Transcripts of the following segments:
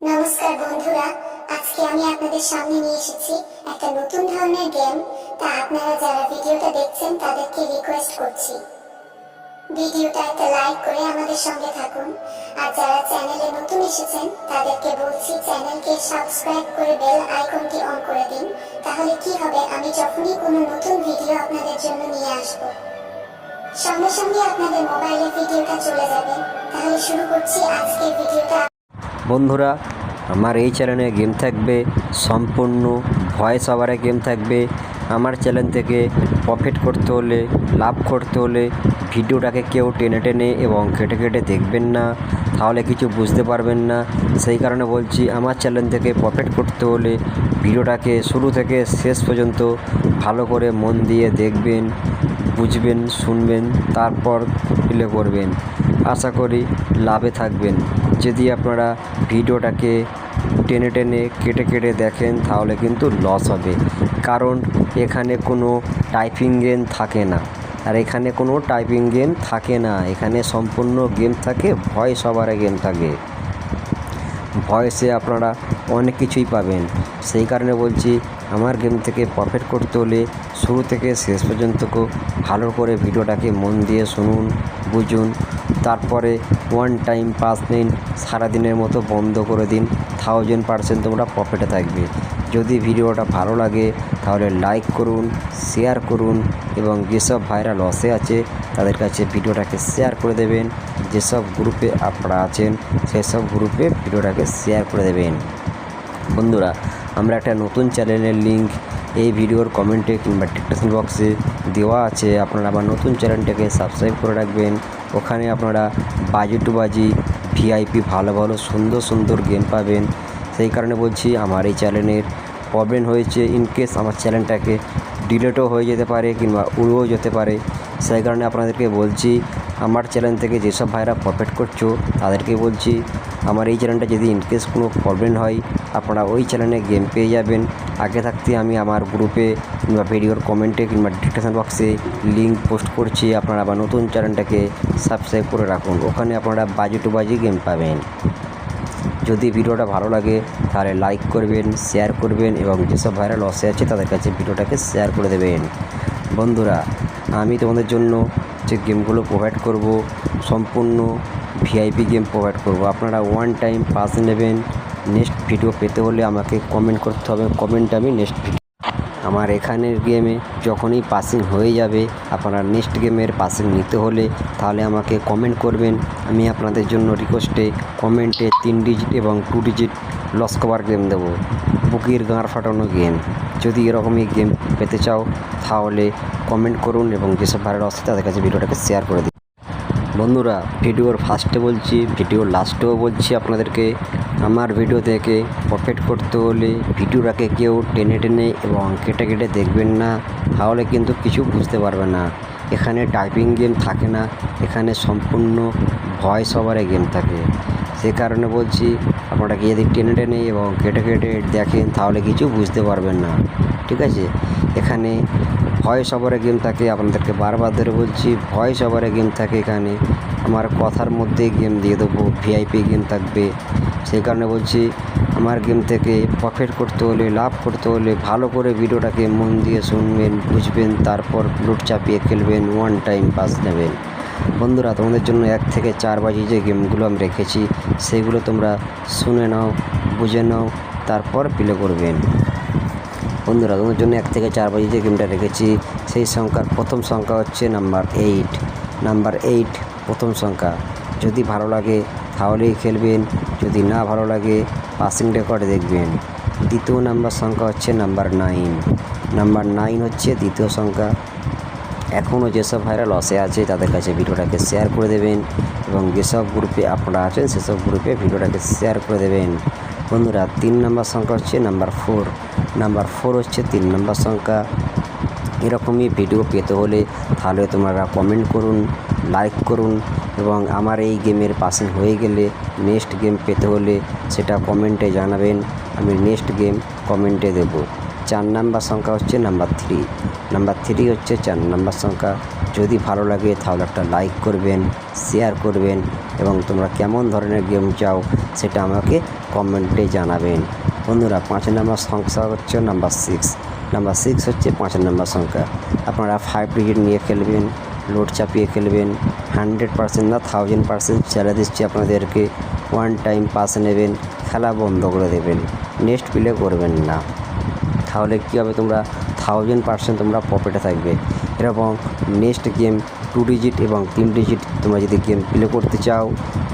নমস্কার বন্ধুরা, আজকে আমি আপনাদের সামনে নিয়ে এসেছি একটা নতুন ধরনের গেম। তা আপনারা যারা ভিডিওটা দেখছেন তাদেরকে রিকোয়েস্ট করছি ভিডিওটা একটা লাইক করে আমাদের সঙ্গে থাকুন। আর যারা চ্যানেলে নতুন এসেছেন তাদেরকে বলছি চ্যানেলকে সাবস্ক্রাইব করে বেল আইকনটি অন করে দিন। তাহলে কি হবে, আমি যখনই কোনো নতুন ভিডিও আপনাদের জন্য নিয়ে আসব সঙ্গে সঙ্গে আপনাদের মোবাইলে ভিডিওটা চলে যাবে। তাহলে শুরু করছি আজকের ভিডিওটা। বন্ধুরা, আমার এই চ্যানেলে গেম থাকবে সম্পূর্ণ ভয়েস ওভারে গেম থাকবে। আমার চ্যানেল থেকে প্রফিট করতে হলে, লাভ করতে হলে ভিডিওটাকে কেউ টেনে টেনে এবং কেটে কেটে দেখবেন না, তাহলে কিছু বুঝতে পারবেন না। সেই কারণে বলছি, আমার চ্যানেল থেকে প্রফিট করতে হলে ভিডিওটাকে শুরু থেকে শেষ পর্যন্ত ভালো করে মন দিয়ে দেখবেন, বুঝবেন, শুনবেন, তারপর প্লে করবেন। আশা করি লাভে থাকবেন। যদি আপনারা ভিডিওটাকে টেনে টেনে কেটে কেটে দেখেন তাহলে কিন্তু লস হবে, কারণ এখানে কোনো টাইপিং গেম থাকে না। আর এখানে কোনো টাইপিং গেম থাকে না, এখানে সম্পূর্ণ গেম থাকে ভয়েস ওভারে গেম থাকে। ভয়েসে আপনারা অনেক কিছুই পাবেন। সেই কারণে বলছি, আমার গেম থেকে প্রফিট করতে হলে শুরু থেকে শেষ পর্যন্ত ভালো করে ভিডিওটাকে মন দিয়ে শুনুন, বুঝুন, তারপরে ওয়ান টাইম 5 মিনিট সারাদিনের মতো বন্ধ করে দিন। 1000% তোমরা প্রফিটে থাকবে। যদি ভিডিওটা ভালো লাগে তাহলে লাইক করুন, শেয়ার করুন এবং যেসব ভাইরা লসে আছে তাদের কাছে ভিডিওটাকে শেয়ার করে দেবেন। যেসব গ্রুপে আপনারা আছেন সেসব গ্রুপে ভিডিওটাকে শেয়ার করে দেবেন। বন্ধুরা, আমরা একটা নতুন চ্যানেলের লিঙ্ক এই ভিডিওর কমেন্টে কিংবা ডিসক্রিপশন বক্সে দেওয়া আছে। আপনারা আবার নতুন চ্যানেলটাকে সাবস্ক্রাইব করে রাখবেন। ওখানে আপনারা বাজি টু বাজি ভিআইপি ভালো ভালো সুন্দর সুন্দর গেম পাবেন। সেই কারণে বলছি, আমার এই চ্যানেলের প্রবলেম হয়েছে, ইনকেস আমার চ্যানেলটাকে ডিলেটও হয়ে যেতে পারে কিংবা উড়েও যেতে পারে। সেই কারণে আপনাদেরকে বলছি, আমার চ্যানেল থেকে যেসব ভাইরা প্রফিট করছো তাদেরকে বলছি, আমার এই চ্যানেলটা যদি ইনকেস কোনো প্রবলেম হয় আপনারা ওই চ্যানেলে গেম পেয়ে যাবেন আগে থাকতে। আমি আমার গ্রুপে কিংবা ভিডিওর কমেন্টে কিংবা ডিসক্রিপশন বক্সে লিঙ্ক পোস্ট করছি। আপনারা আবার নতুন চ্যানেলটাকে সাবস্ক্রাইব করে রাখুন, ওখানে আপনারা বাজি টু বাজি গেম পাবেন। যদি ভিডিওটা ভালো লাগে তাহলে লাইক করবেন, শেয়ার করবেন এবং যেসব ভাইরা লসে আছে তাদের কাছে ভিডিওটাকে শেয়ার করে দেবেন। বন্ধুরা, আমি তোমাদের জন্য যে গেমগুলো প্রোভাইড করব সম্পূর্ণ ভিআইপি গেম প্রোভাইড করব। আপনারা ওয়ান টাইম পাস নেবেন। নেক্সট ভিডিও পেতে হলে আমাকে কমেন্ট করতে হবে, কমেন্ট আমি নেক্সট ভিডিও। আমার এখানের গেমে যখনই পাসিং হয়ে যাবে, আপনারা নেক্সট গেমের পাসিং নিতে হলে তাহলে আমাকে কমেন্ট করবেন। আমি আপনাদের জন্য রিকোয়েস্টে কমেন্টে 3 ডিজিট এবং 2 ডিজিট লস কভার গেম দেবো, বুকের গাঁড় ফাটানো গেম। যদি এরকমই গেম পেতে চাও তাহলে কমেন্ট করুন এবং যেসব ভালো লস তাদের কাছে ভিডিওটাকে শেয়ার করে দিন। বন্ধুরা, ভিডিওর ফার্স্টে বলছি, ভিডিওর লাস্টেও বলছি, আপনাদেরকে আমার ভিডিও থেকে প্রফিট করতে হলে ভিডিওটাকে কেউ টেনে টেনে এবং কেটে কেটে দেখবেন না, তাহলে কিন্তু কিছু বুঝতে পারবে না। এখানে টাইপিং গেম থাকে না, এখানে সম্পূর্ণ ভয়েস ওভারে গেম থাকে। সে কারণে বলছি, আপনারা যদি টেনে টেনে এবং কেটে কেটে দেখেন তাহলে কিছু বুঝতে পারবেন না, ঠিক আছে? এখানে ভয়েস ওভারে গেম থাকে, আপনাদেরকে বারবার ধরে বলছি, ভয়েস ওভারে গেম থাকে। এখানে আমার কথার মধ্যে গেম দিয়ে দেবো, ভিআইপি গেম থাকবে। সেই কারণে বলছি, আমার গেম থেকে প্রফিট করতে হলে, লাভ করতে হলে ভালো করে ভিডিওটাকে মন দিয়ে শুনবেন, বুঝবেন, তারপর লুট চাপিয়ে খেলবেন, ওয়ান টাইম পাস নেবেন। বন্ধুরা, তোমাদের জন্য 1 থেকে 4 বাজি যে গেমগুলো আমি রেখেছি সেগুলো তোমরা শুনে নাও, বুঝে নাও, তারপর প্লে করবেন। বন্ধুরা, তোমাদের জন্য 1 থেকে 4 বাজি যে গেমটা রেখেছি সেই সংখ্যার প্রথম সংখ্যা হচ্ছে নাম্বার 8। নাম্বার 8 প্রথম সংখ্যা। যদি ভালো লাগে তাহলেই খেলবেন, যদি না ভালো লাগে পাসিং রেকর্ড দেখবেন। দ্বিতীয় নাম্বার সংখ্যা হচ্ছে নাম্বার 9। নাম্বার 9 হচ্ছে দ্বিতীয় সংখ্যা। এখনও যেসব ভাইরা লসে আছে তাদের কাছে ভিডিওটাকে শেয়ার করে দেবেন এবং যেসব গ্রুপে আপনারা আছেন সেসব গ্রুপে ভিডিওটাকে শেয়ার করে দেবেন। বন্ধুরা, 3 নাম্বার সংখ্যা হচ্ছে নাম্বার 4। নাম্বার 4 হচ্ছে 3 নাম্বার সংখ্যা। এরকমই ভিডিও পেতে হলে তাহলে তোমরা কমেন্ট করুন, লাইক করুন এবং আমার এই গেমের পাসিং হয়ে গেলে নেক্সট গেম পেতে হলে সেটা কমেন্টে জানাবেন, আমি নেক্সট গেম কমেন্টে দেব। 4 নাম্বার সংখ্যা হচ্ছে নাম্বার 3। নাম্বার 3 হচ্ছে 4 নাম্বার সংখ্যা। যদি ভালো লাগে তাহলে একটা লাইক করবেন, শেয়ার করবেন এবং তোমরা কেমন ধরনের গেম চাও সেটা আমাকে কমেন্টে জানাবেন। বন্ধুরা 5 নাম্বার সংখ্যা হচ্ছে নাম্বার 6। নাম্বার 6 হচ্ছে 5 নাম্বার সংখ্যা। আপনারা 5 ডিজিট নিয়ে খেলবেন, লোড চাপিয়ে খেলবেন। 100% না 1000% চ্যালেঞ্জ দিচ্ছি আপনাদেরকে। 1 টাইম পাস নেবেন, খেলা বন্ধ করে দেবেন, নেক্সট প্লে করবেন না। তাহলে কী হবে, তোমরা 1000% তোমরা প্রফিটে থাকবে। এরকম নেক্সট গেম 2 ডিজিট এবং 3 ডিজিট তোমরা যদি গেম প্লে করতে চাও,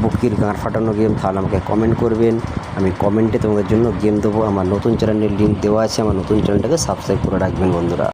বুকির গাঁট ফাটানো গেম, তাহলে আমাকে কমেন্ট করবেন। আমি কমেন্টে তোমাদের জন্য গেম দেবো। আমার নতুন চ্যানেলের লিঙ্ক দেওয়া আছে, আমার নতুন চ্যানেলটাকে সাবস্ক্রাইব করে রাখবেন বন্ধুরা।